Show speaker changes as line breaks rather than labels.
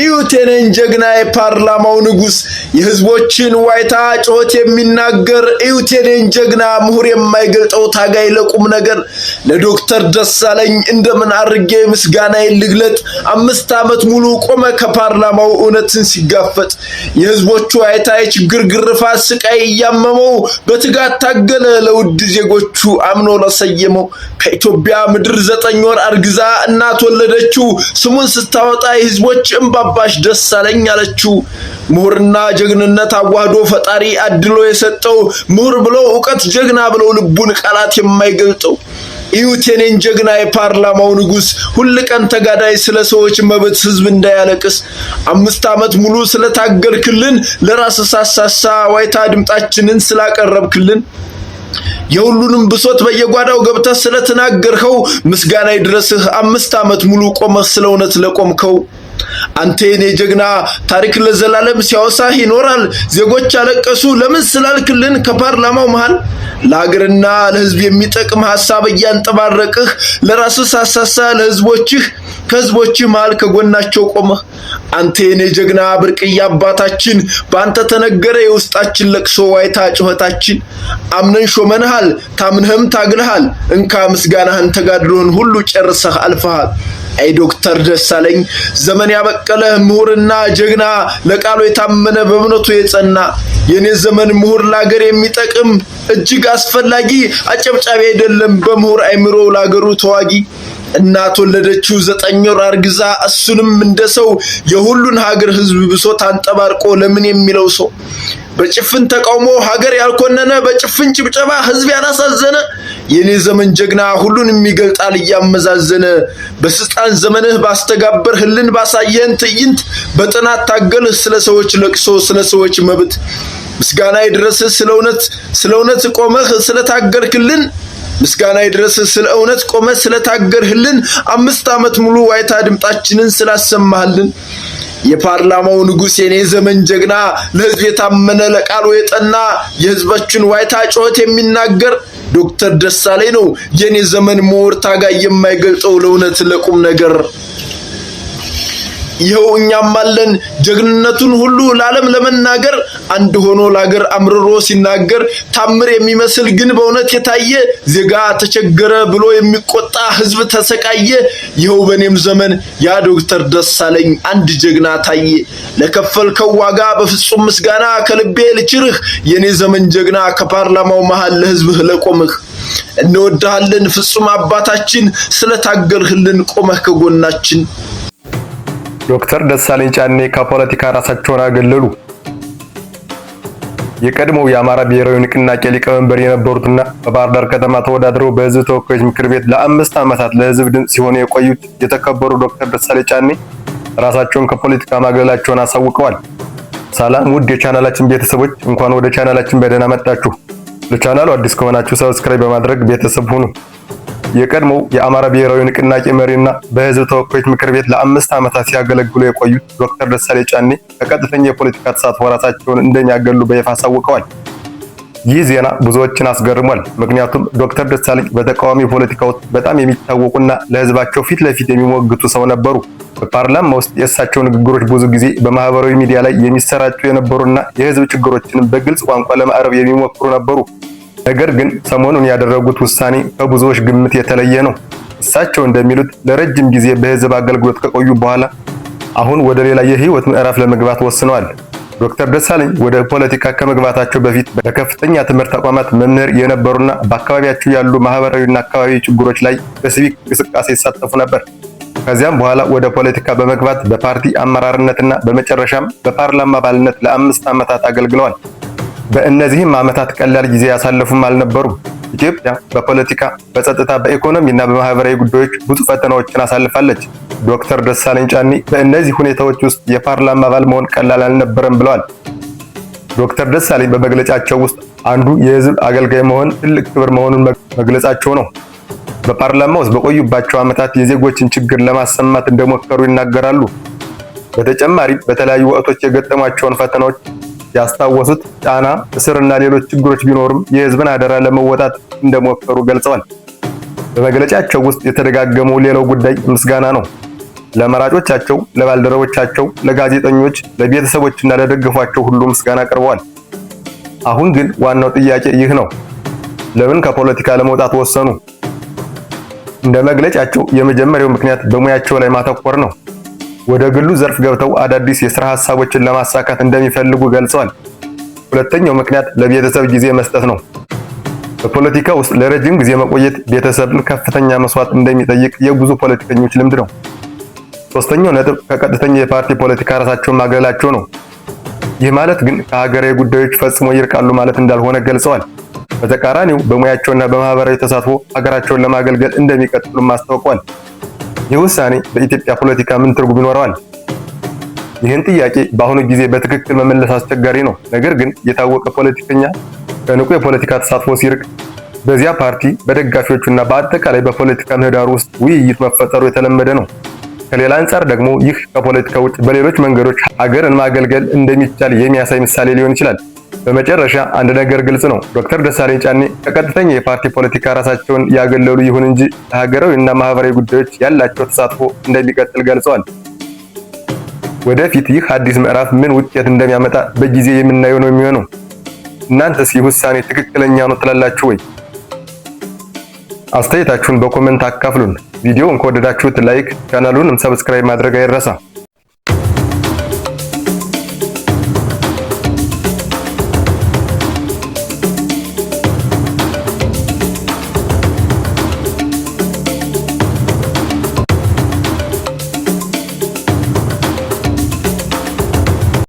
ኢዩቴንን ጀግና የፓርላማው ንጉስ የህዝቦችን ዋይታ ጮት የሚናገር ኢዩቴንን ጀግና ምሁር የማይገልጠው ታጋይ ለቁም ነገር ለዶክተር ደሳለኝ እንደምን አርጌ ምስጋናዬን ልግለጥ 5 ዓመት ሙሉ ቆመ ከፓርላማው እውነትን ሲጋፈጥ የህዝቦቹ ዋይታ የችግር ግርፋት ስቃይ ያመመው በትጋት ታገለ ለውድ ዜጎቹ አምኖ ለሰየመው ከኢትዮጵያ ምድር 9 ወር አርግዛ እናት ወለደችው ስሙን ስታወጣ የህዝቦች እምባባሽ ደሳለኝ አለችው ምሁርና ጀግንነት አዋህዶ ፈጣሪ አድሎ የሰጠው ምሁር ብሎ ዕውቀት ጀግና ብሎ ልቡን ቃላት የማይገልጠው ኢዩቴንን ጀግና የፓርላማው ንጉስ ሁሉ ቀን ተጋዳይ ስለ ሰዎች መብት ህዝብ እንዳያለቅስ 5 ዓመት ሙሉ ስለታገልክልን ለራስ ሳሳሳ ዋይታ ድምጣችንን ስላቀረብክልን የሁሉንም ብሶት በየጓዳው ገብተህ ስለተናገርከው ምስጋና ይድረስህ 5 ዓመት ሙሉ ቆመህ ስለእውነት ለቆምከው አንተ የኔ ጀግና ታሪክ ለዘላለም ሲያወሳህ ይኖራል ዜጎች አለቀሱ ለምን ስላልክልን ከፓርላማው መሃል ለሀገርና ለህዝብ የሚጠቅም ሐሳብ ያንጠባረቅህ ለራስህ ሳሳሳ ለህዝቦችህ ከህዝቦችህ መሃል ከጎናቸው ቆመህ አንተ የኔ ጀግና ብርቅዬ አባታችን ባንተ ተነገረ የውስጣችን ለቅሶ ዋይታ ጩኸታችን አምነን ሾመንሃል ታምነህም ታግለሃል እንካ ምስጋናህን ተጋድሎን ሁሉ ጨርሰህ አልፈሃል አይ ዶክተር ደሳለኝ ዘመን ያበቀለ ምሁርና ጀግና ለቃሉ የታመነ በእምነቱ የጸና የኔ ዘመን ምሁር ለሀገር የሚጠቅም እጅግ አስፈላጊ አጨብጫቢ አይደለም በምሁር አይምሮ ለሀገሩ ተዋጊ እናት ወለደችው 9 ወር አርግዛ እሱንም እንደሰው የሁሉን ሀገር ህዝብ ብሶት አንጠባርቆ ለምን የሚለው ሰው በጭፍን ተቃውሞ ሀገር ያልኮነነ በጭፍን ጭብጨባ ህዝብ ያላሳዘነ የኔ ዘመን ጀግና ሁሉን የሚገልጣል ያመዛዘነ በስልጣን ዘመንህ ባስተጋበርህልን ባሳየን ትዕይንት በጥናት ታገልህ ስለ ሰዎች ለቅሶ ስለ ሰዎች መብት ምስጋና ይድረስህ ስለ እውነት ቆመህ ስለታገልክልን ምስጋና ይድረስህ ስለ እውነት ቆመህ ስለታገልህልን 5 ዓመት ሙሉ ዋይታ ድምጣችንን ስላሰማህልን የፓርላማው ንጉስ የኔ ዘመን ጀግና ለህዝብ የታመነ ለቃሉ የጠና የህዝባችን ዋይታ ጮት የሚናገር ዶክተር ደሳለኝ ነው የኔ ዘመን ምሁር ታጋይ የማይገልጠው ለእውነት ለቁም ነገር ይኸው እኛም አለን ጀግንነቱን ሁሉ ለዓለም ለመናገር አንድ ሆኖ ለሀገር አምርሮ ሲናገር ታምር የሚመስል ግን በእውነት የታየ ዜጋ ተቸገረ ብሎ የሚቆጣ ህዝብ ተሰቃየ ይኸው በኔም ዘመን ያ ዶክተር ደሳለኝ አንድ ጀግና ታየ ለከፈልከው ዋጋ በፍጹም ምስጋና ከልቤ ልችርህ የኔ ዘመን ጀግና ከፓርላማው መሃል ለህዝብህ ለቆምህ እንወድሃለን ፍጹም አባታችን ስለታገልህልን ቆመህ ከጎናችን
ዶክተር ደሳለኝ ጫኔ ከፖለቲካ ራሳቸውን አገለሉ። የቀድሞው የአማራ ብሔራዊ ንቅናቄ ሊቀመንበር የነበሩትና በባህር ዳር ከተማ ተወዳድረው በህዝብ ተወካዮች ምክር ቤት ለ5 ዓመታት ለህዝብ ድምጽ ሲሆኑ የቆዩት የተከበሩ ዶክተር ደሳለኝ ጫኔ ራሳቸውን ከፖለቲካ ማግለላቸውን አሳውቀዋል። ሰላም ውድ የቻናላችን ቤተሰቦች እንኳን ወደ ቻናላችን በደህና መጣችሁ። ለቻናሉ አዲስ ከሆናችሁ ሰብስክራይብ በማድረግ ቤተሰብ ሁኑ። የቀድሞው የአማራ ብሔራዊ ንቅናቄ መሪና በህዝብ ተወካዮች ምክር ቤት ለ5 ዓመታት ሲያገለግሉ የቆዩት ዶክተር ደሳለኝ ጫኔ ከቀጥተኛ የፖለቲካ ተሳትፎ ራሳቸውን እንደሚያገሉ በይፋ አሳውቀዋል። ይህ ዜና ብዙዎችን አስገርሟል። ምክንያቱም ዶክተር ደሳለኝ በተቃዋሚ ፖለቲካ ውስጥ በጣም የሚታወቁና ለህዝባቸው ፊት ለፊት የሚሞግቱ ሰው ነበሩ። በፓርላማ ውስጥ የእሳቸው ንግግሮች ብዙ ጊዜ በማህበራዊ ሚዲያ ላይ የሚሰራጩ የነበሩና የህዝብ ችግሮችን በግልጽ ቋንቋ ለማቅረብ የሚሞክሩ ነበሩ። ነገር ግን ሰሞኑን ያደረጉት ውሳኔ ከብዙዎች ግምት የተለየ ነው። እሳቸው እንደሚሉት ለረጅም ጊዜ በህዝብ አገልግሎት ከቆዩ በኋላ አሁን ወደ ሌላ የህይወት ምዕራፍ ለመግባት ወስነዋል። ዶክተር ደሳለኝ ወደ ፖለቲካ ከመግባታቸው በፊት በከፍተኛ ትምህርት ተቋማት መምህር የነበሩና በአካባቢያቸው ያሉ ማህበራዊና አካባቢ ችግሮች ላይ በሲቪክ እንቅስቃሴ ይሳተፉ ነበር። ከዚያም በኋላ ወደ ፖለቲካ በመግባት በፓርቲ አመራርነትና በመጨረሻም በፓርላማ አባልነት ለ5 ዓመታት አገልግለዋል። በእነዚህም ዓመታት ቀላል ጊዜ ያሳለፉም አልነበሩም። ኢትዮጵያ በፖለቲካ፣ በጸጥታ፣ በኢኮኖሚና በማህበራዊ ጉዳዮች ብዙ ፈተናዎችን አሳልፋለች። ዶክተር ደሳለኝ ጫኔ በእነዚህ ሁኔታዎች ውስጥ የፓርላማ አባል መሆን ቀላል አልነበረም ብለዋል። ዶክተር ደሳለኝ በመግለጫቸው ውስጥ አንዱ የህዝብ አገልጋይ መሆን ትልቅ ክብር መሆኑን መግለጻቸው ነው። በፓርላማ ውስጥ በቆዩባቸው ዓመታት የዜጎችን ችግር ለማሰማት እንደሞከሩ ይናገራሉ። በተጨማሪም በተለያዩ ወቅቶች የገጠሟቸውን ፈተናዎች ያስታወሱት ጫና፣ እስርና ሌሎች ችግሮች ቢኖርም የህዝብን አደራ ለመወጣት እንደሞከሩ ገልጸዋል። በመግለጫቸው ውስጥ የተደጋገመው ሌላው ጉዳይ ምስጋና ነው። ለመራጮቻቸው፣ ለባልደረቦቻቸው፣ ለጋዜጠኞች፣ ለቤተሰቦችና ለደገፏቸው ሁሉ ምስጋና አቅርበዋል። አሁን ግን ዋናው ጥያቄ ይህ ነው። ለምን ከፖለቲካ ለመውጣት ወሰኑ? እንደ መግለጫቸው የመጀመሪያው ምክንያት በሙያቸው ላይ ማተኮር ነው። ወደ ግሉ ዘርፍ ገብተው አዳዲስ የሥራ ሐሳቦችን ለማሳካት እንደሚፈልጉ ገልጸዋል። ሁለተኛው ምክንያት ለቤተሰብ ጊዜ መስጠት ነው። በፖለቲካ ውስጥ ለረጅም ጊዜ መቆየት ቤተሰብን ከፍተኛ መስዋዕት እንደሚጠይቅ የብዙ ፖለቲከኞች ልምድ ነው። ሶስተኛው ነጥብ ከቀጥተኛ የፓርቲ ፖለቲካ ራሳቸውን ማግለላቸው ነው። ይህ ማለት ግን ከሀገራዊ ጉዳዮች ፈጽሞ ይርቃሉ ማለት እንዳልሆነ ገልጸዋል። በተቃራኒው በሙያቸውና በማህበራዊ ተሳትፎ ሀገራቸውን ለማገልገል እንደሚቀጥሉም አስታውቀዋል። ይህ ውሳኔ በኢትዮጵያ ፖለቲካ ምን ትርጉም ይኖረዋል? ይህን ጥያቄ በአሁኑ ጊዜ በትክክል መመለስ አስቸጋሪ ነው። ነገር ግን የታወቀ ፖለቲከኛ ከንቁ የፖለቲካ ተሳትፎ ሲርቅ በዚያ ፓርቲ በደጋፊዎቹና በአጠቃላይ በፖለቲካ ምህዳሩ ውስጥ ውይይት መፈጠሩ የተለመደ ነው። ከሌላ አንጻር ደግሞ ይህ ከፖለቲካ ውጭ በሌሎች መንገዶች ሀገርን ማገልገል እንደሚቻል የሚያሳይ ምሳሌ ሊሆን ይችላል። በመጨረሻ አንድ ነገር ግልጽ ነው። ዶክተር ደሳለኝ ጫኔ ከቀጥተኛ የፓርቲ ፖለቲካ ራሳቸውን ያገለሉ ይሁን እንጂ ለሀገራዊ እና ማህበራዊ ጉዳዮች ያላቸው ተሳትፎ እንደሚቀጥል ገልጸዋል። ወደፊት ይህ አዲስ ምዕራፍ ምን ውጤት እንደሚያመጣ በጊዜ የምናየው ነው የሚሆነው። እናንተስ ይህ ውሳኔ ትክክለኛ ነው ትላላችሁ ወይ? አስተያየታችሁን በኮሜንት አካፍሉን። ቪዲዮውን ከወደዳችሁት ላይክ፣ ቻናሉንም ሰብስክራይብ ማድረግ አይረሳ።